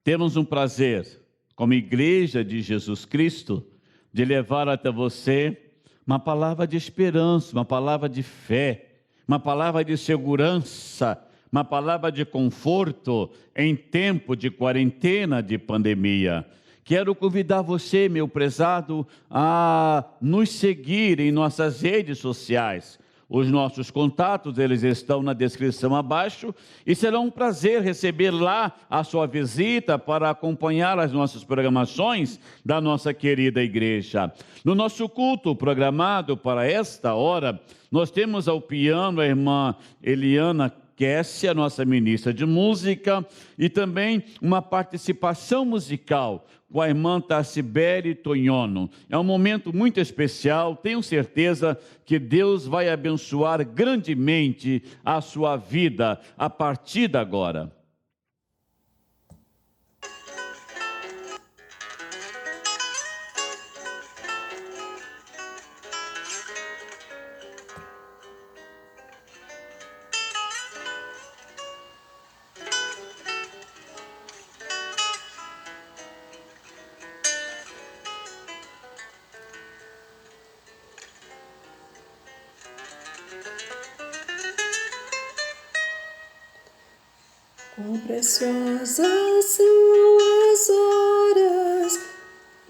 Temos um prazer, como Igreja de Jesus Cristo, de levar até você uma palavra de esperança, uma palavra de fé, uma palavra de segurança, uma palavra de conforto em tempo de quarentena, de pandemia. Quero convidar você, meu prezado, a nos seguir em nossas redes sociais. Os nossos contatos, eles estão na descrição abaixo e será um prazer receber lá a sua visita para acompanhar as nossas programações da nossa querida igreja. No nosso culto programado para esta hora, nós temos ao piano a irmã Eliana Kessia, nossa ministra de música, e também uma participação musical com a irmã Tarcibere Tonhono. É um momento muito especial, tenho certeza que Deus vai abençoar grandemente a sua vida a partir de agora. Quão preciosas são as horas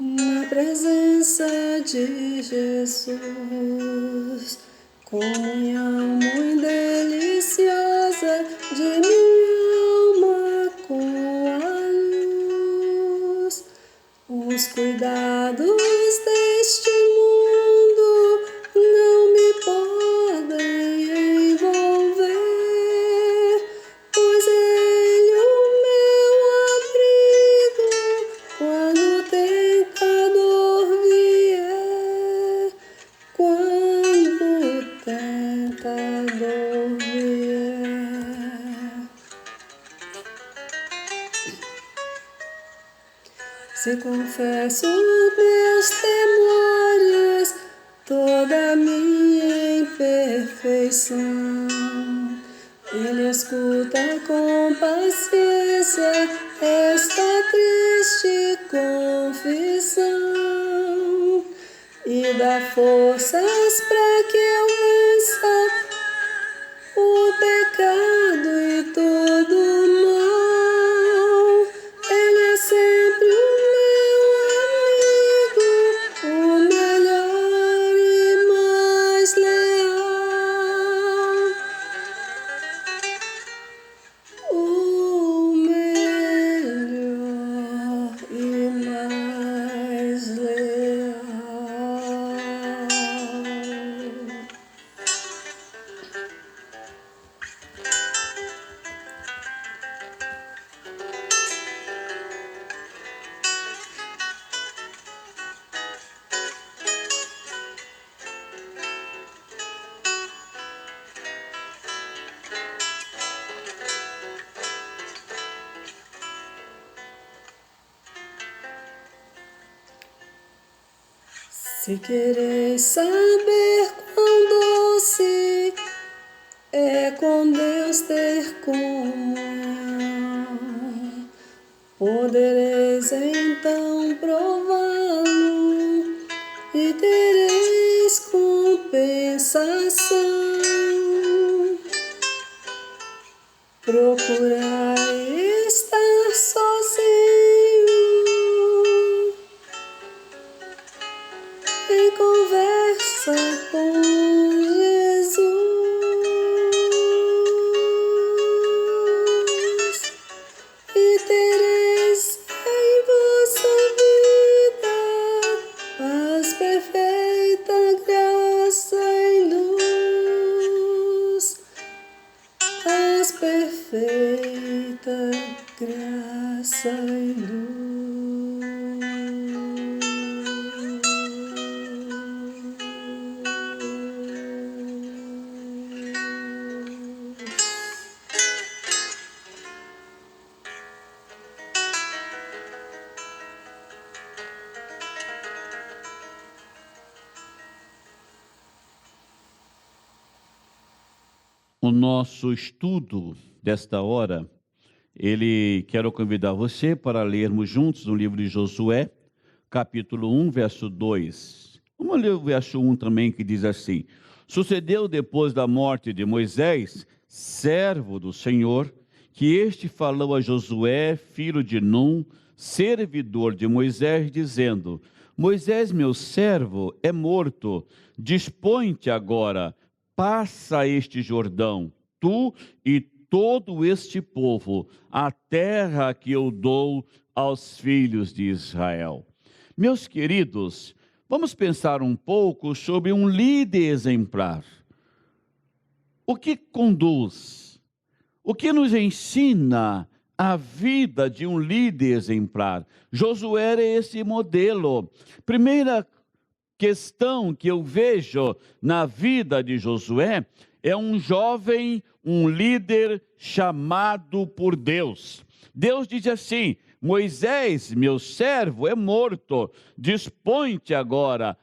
na presença de Jesus, comunhão muito deliciosa de minha alma com a luz. Os cuidados deste mundo não me podem envolver, pois Ele é o meu abrigo quando o tentador vier, quando o tentador vier. Se confesso meus temores, toda a minha imperfeição, Ele escuta com paciência esta triste confissão e dá forças para que eu vença o pecado e todo o mal. Ele é sempre o meu amigo, o melhor e mais leal. O melhor e mais leal. Se quereis saber quão doce é com Deus ter comunhão, podereis então prová-lo e tereis compensação. Procurai estar sozinho em conversa com Jesus e tereis em vossa vida paz, perfeita graça e luz, paz, perfeita graça e luz. O nosso estudo desta hora Quero convidar você para lermos juntos no livro de Josué, capítulo 1, verso 2. Vamos ler o verso 1 também, que diz assim: Sucedeu depois da morte de Moisés, servo do Senhor, que este falou a Josué, filho de Num, servidor de Moisés, dizendo: Moisés, meu servo, é morto. Dispõe-te agora, passa este Jordão, tu e todo este povo, a terra que eu dou aos filhos de Israel. Meus queridos, vamos pensar um pouco sobre um líder exemplar. O que conduz? O que nos ensina a vida de um líder exemplar? Josué era esse modelo. Primeira questão que eu vejo na vida de Josué é um jovem, um líder chamado por Deus. Deus diz assim: Moisés, meu servo, é morto. Dispõe-te agora,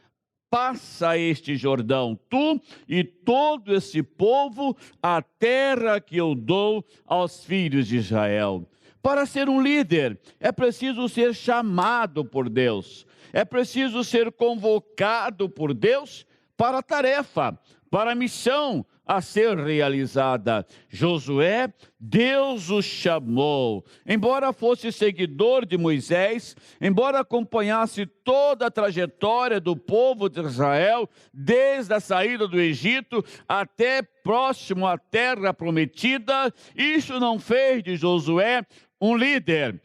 passa este Jordão, tu e todo esse povo, a terra que eu dou aos filhos de Israel. Para ser um líder, é preciso ser chamado por Deus. É preciso ser convocado por Deus para a tarefa, para a missão a ser realizada. Josué, Deus o chamou. Embora fosse seguidor de Moisés, embora acompanhasse toda a trajetória do povo de Israel, desde a saída do Egito até próximo à terra prometida, isso não fez de Josué um líder.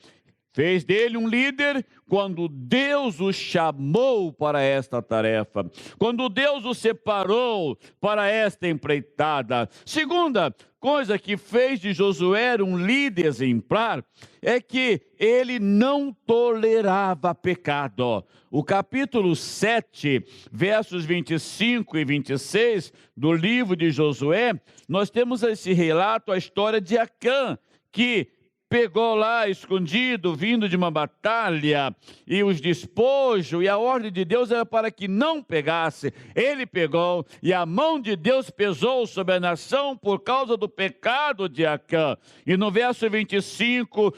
Fez dele um líder quando Deus o chamou para esta tarefa, quando Deus o separou para esta empreitada. Segunda coisa que fez de Josué um líder exemplar é que ele não tolerava pecado. O capítulo 7, versos 25 e 26 do livro de Josué, nós temos esse relato, a história de Acã, que pegou lá escondido, vindo de uma batalha, e os despojos, e a ordem de Deus era para que não pegasse. Ele pegou, e a mão de Deus pesou sobre a nação por causa do pecado de Acã. E no verso 25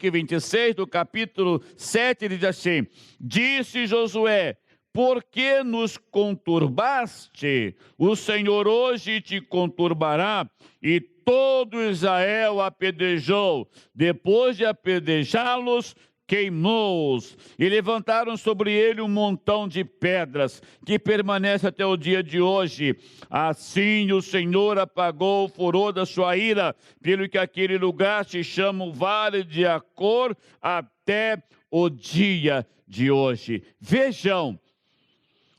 e 26 do capítulo 7, ele diz assim: Disse Josué: Por que nos conturbaste? O Senhor hoje te conturbará. E todo Israel apedrejou. Depois de apedrejá-los, queimou-os. E levantaram sobre ele um montão de pedras, que permanece até o dia de hoje. Assim o Senhor apagou o furor da sua ira, pelo que aquele lugar se chama o Vale de Acor, até o dia de hoje. Vejam,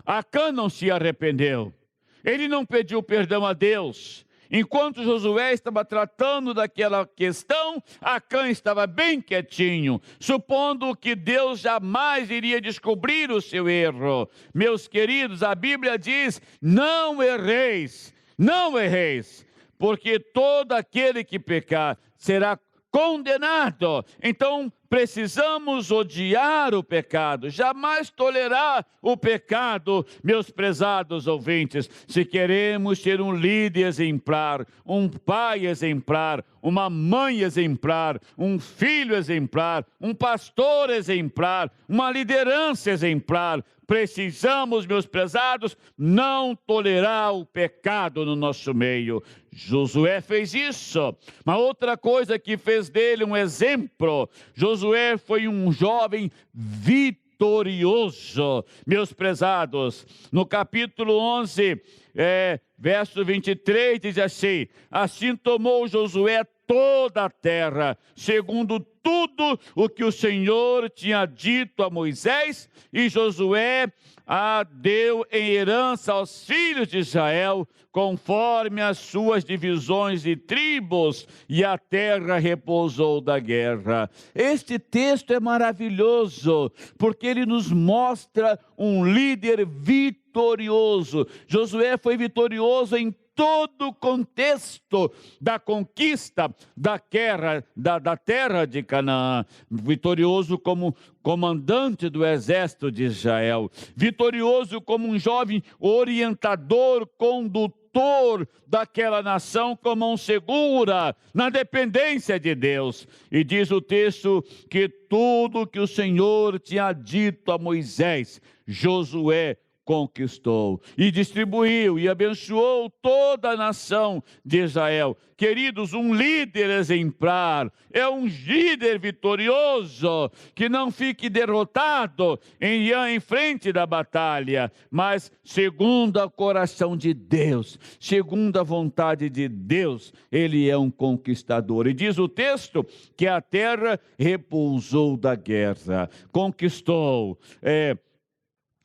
Acã não se arrependeu. Ele não pediu perdão a Deus. Enquanto Josué estava tratando daquela questão, Acã estava bem quietinho, supondo que Deus jamais iria descobrir o seu erro. Meus queridos, a Bíblia diz: não erreis, porque todo aquele que pecar será condenado. Então, precisamos odiar o pecado, jamais tolerar o pecado, meus prezados ouvintes. Se queremos ser um líder exemplar, um pai exemplar, uma mãe exemplar, um filho exemplar, um pastor exemplar, uma liderança exemplar, precisamos, meus prezados, não tolerar o pecado no nosso meio. Josué fez isso. Uma outra coisa que fez dele um exemplo: Josué foi um jovem vitorioso. Meus prezados, no capítulo 11, verso 23, diz assim: Assim tomou Josué toda a terra, segundo tudo o que o Senhor tinha dito a Moisés, e Josué a deu em herança aos filhos de Israel, conforme as suas divisões de tribos, e a terra repousou da guerra. Este texto é maravilhoso, porque ele nos mostra um líder vitorioso. Josué foi vitorioso em todo o contexto da conquista da terra de Canaã, vitorioso como comandante do exército de Israel, vitorioso como um jovem orientador, condutor condutor daquela nação com mão segura, na dependência de Deus. E diz o texto que tudo que o Senhor tinha dito a Moisés, Josué conquistou e distribuiu e abençoou toda a nação de Israel. Queridos, um líder exemplar é um líder vitorioso, que não fique derrotado em frente da batalha, mas segundo o coração de Deus, segundo a vontade de Deus, ele é um conquistador. E diz o texto que a terra repousou da guerra, conquistou,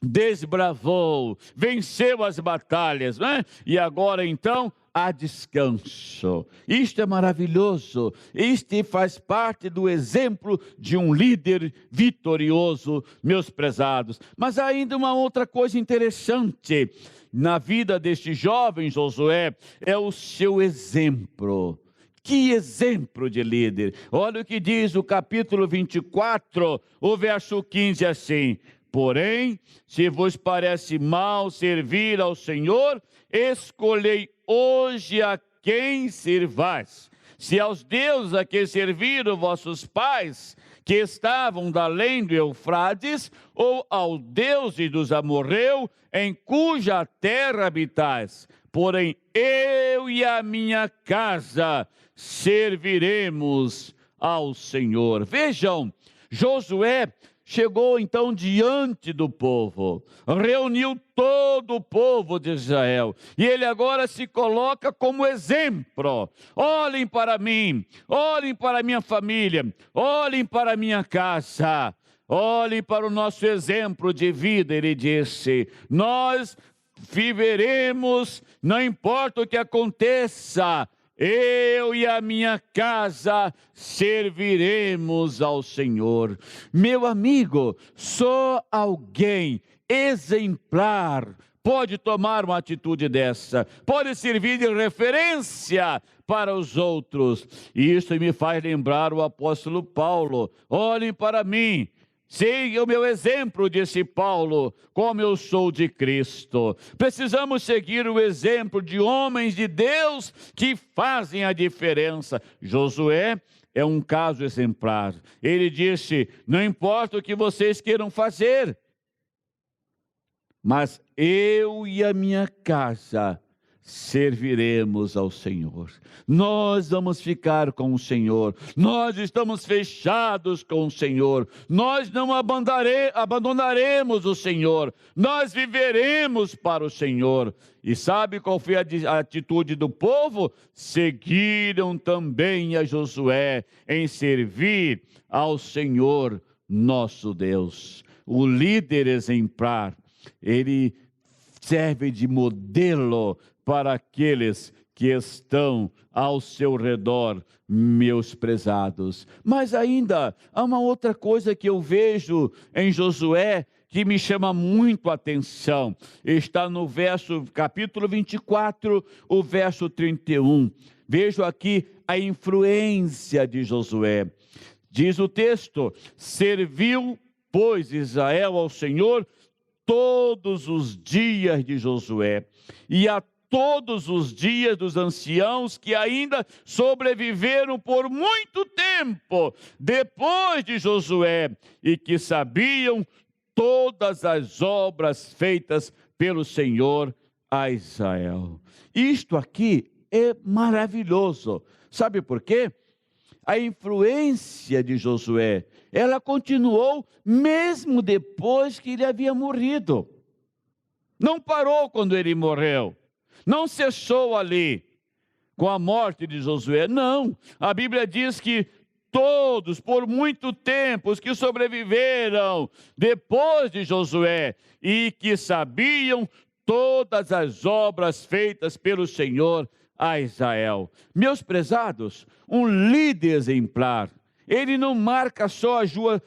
desbravou, venceu as batalhas, né? E agora então há descanso. Isto é maravilhoso. Isto faz parte do exemplo de um líder vitorioso, meus prezados. Mas há ainda uma outra coisa interessante na vida deste jovem Josué, é o seu exemplo. Que exemplo de líder! Olha o que diz o capítulo 24, o verso 15 assim: porém, se vos parece mal servir ao Senhor, escolhei hoje a quem servais. Se aos deuses a que serviram vossos pais, que estavam da além do Eufrates, ou ao Deus dos amorreus, em cuja terra habitais. Porém, eu e a minha casa serviremos ao Senhor. Vejam, Josué chegou então diante do povo, reuniu todo o povo de Israel, e ele agora se coloca como exemplo. Olhem para mim, olhem para a minha família, olhem para a minha casa, olhem para o nosso exemplo de vida. Ele disse: nós viveremos, não importa o que aconteça, eu e a minha casa serviremos ao Senhor. Meu amigo, só alguém exemplar pode tomar uma atitude dessa, pode servir de referência para os outros. E isso me faz lembrar o apóstolo Paulo. Olhem para mim, siga o meu exemplo, disse Paulo, como eu sou de Cristo. Precisamos seguir o exemplo de homens de Deus que fazem a diferença. Josué é um caso exemplar. Ele disse: não importa o que vocês queiram fazer, mas eu e a minha casa serviremos ao Senhor. Nós vamos ficar com o Senhor. Nós estamos fechados com o Senhor. Nós não abandonaremos o Senhor. Nós viveremos para o Senhor. E sabe qual foi a atitude do povo? Seguiram também a Josué em servir ao Senhor nosso Deus. O líder exemplar, ele serve de modelo para aqueles que estão ao seu redor, meus prezados. Mas ainda há uma outra coisa que eu vejo em Josué que me chama muito a atenção. Está no capítulo 24, o verso 31. Vejo aqui a influência de Josué. Diz o texto: serviu, pois, Israel ao Senhor todos os dias de Josué, e a todos os dias dos anciãos que ainda sobreviveram por muito tempo depois de Josué, e que sabiam todas as obras feitas pelo Senhor a Israel. Isto aqui é maravilhoso. Sabe por quê? A influência de Josué, ela continuou mesmo depois que ele havia morrido. Não parou quando ele morreu. Não cessou ali com a morte de Josué. Não. A Bíblia diz que todos, por muito tempo, os que sobreviveram depois de Josué e que sabiam todas as obras feitas pelo Senhor a Israel. Meus prezados, um líder exemplar, ele não marca só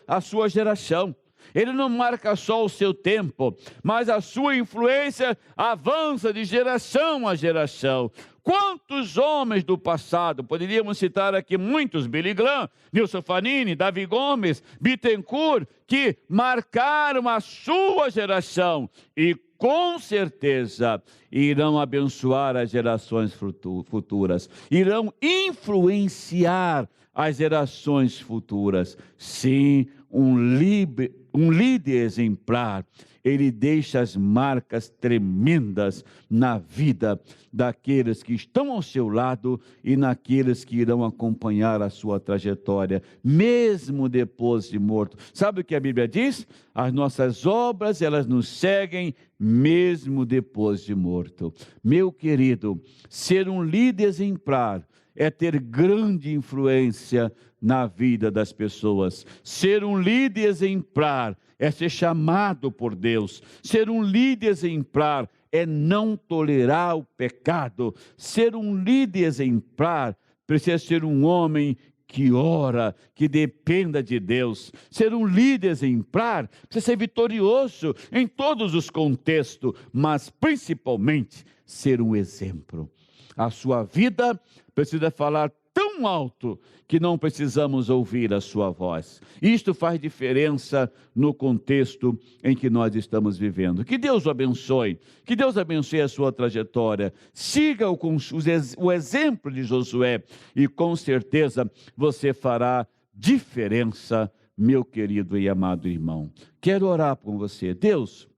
a sua geração, ele não marca só o seu tempo, mas a sua influência avança de geração a geração. Quantos homens do passado, poderíamos citar aqui muitos, Billy Graham, Nilson Fanini, Davi Gomes, Bittencourt, que marcaram a sua geração e com certeza irão abençoar as gerações futuras, irão influenciar as gerações futuras. Sim, um líder exemplar, ele deixa as marcas tremendas na vida daqueles que estão ao seu lado e naqueles que irão acompanhar a sua trajetória, mesmo depois de morto. Sabe o que a Bíblia diz? As nossas obras, elas nos seguem mesmo depois de morto. Meu querido, ser um líder exemplar é ter grande influência na vida das pessoas. Ser um líder exemplar é ser chamado por Deus. Ser um líder exemplar é não tolerar o pecado. Ser um líder exemplar precisa ser um homem que ora, que dependa de Deus. Ser um líder exemplar precisa ser vitorioso em todos os contextos, mas principalmente ser um exemplo. A sua vida precisa falar tão alto que não precisamos ouvir a sua voz. Isto faz diferença no contexto em que nós estamos vivendo. Que Deus o abençoe, que Deus abençoe a sua trajetória. Siga o exemplo de Josué e com certeza você fará diferença, meu querido e amado irmão. Quero orar com você. Deus,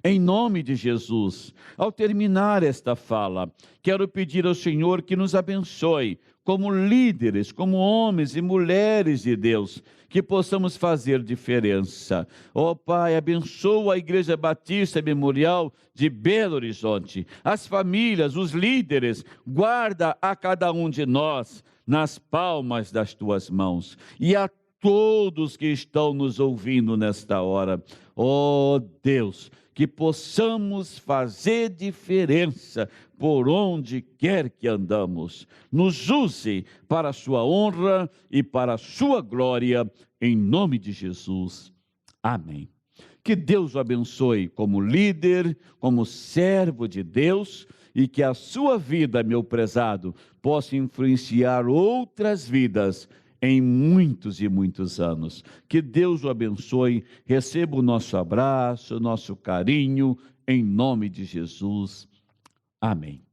em nome de Jesus, ao terminar esta fala, quero pedir ao Senhor que nos abençoe como líderes, como homens e mulheres de Deus, que possamos fazer diferença. Ó Pai, abençoa a Igreja Batista Memorial de Belo Horizonte, as famílias, os líderes, guarda a cada um de nós nas palmas das tuas mãos e a todos que estão nos ouvindo nesta hora. Ó Deus, que possamos fazer diferença por onde quer que andamos. Nos use para a sua honra e para a sua glória, em nome de Jesus. Amém. Que Deus o abençoe como líder, como servo de Deus, e que a sua vida, meu prezado, possa influenciar outras vidas em muitos e muitos anos. Que Deus o abençoe, receba o nosso abraço, o nosso carinho, em nome de Jesus. Amém.